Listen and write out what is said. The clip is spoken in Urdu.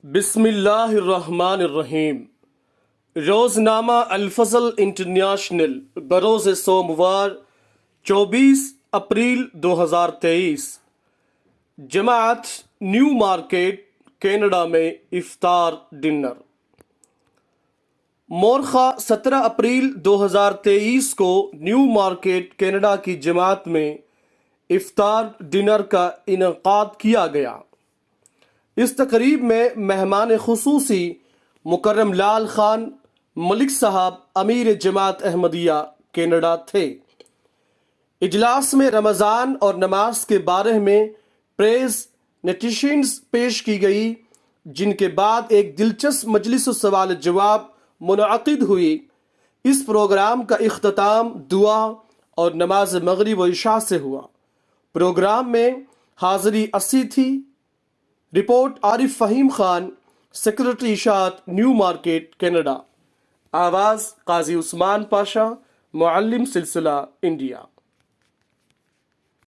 بسم اللہ الرحمن الرحیم۔ روزنامہ الفضل انٹرنیشنل بروز سوموار 24 اپریل 2023۔ جماعت نیو مارکیٹ کینیڈا میں افطار ڈنر۔ مورخہ 17 اپریل 2023 کو نیو مارکیٹ کینیڈا کی جماعت میں افطار ڈنر کا انعقاد کیا گیا۔ اس تقریب میں مہمان خصوصی مکرم لال خان ملک صاحب امیر جماعت احمدیہ کینیڈا تھے۔ اجلاس میں رمضان اور نماز کے بارے میں پریزنٹیشنز پیش کی گئی، جن کے بعد ایک دلچسپ مجلس سوال جواب منعقد ہوئی۔ اس پروگرام کا اختتام دعا اور نماز مغرب و عشاء سے ہوا۔ پروگرام میں حاضری اسی تھی۔ رپورٹ عارف فہیم خان، سیکرٹری اشاعت نیو مارکیٹ کینیڈا۔ آواز قاضی عثمان پاشا، معلم سلسلہ انڈیا۔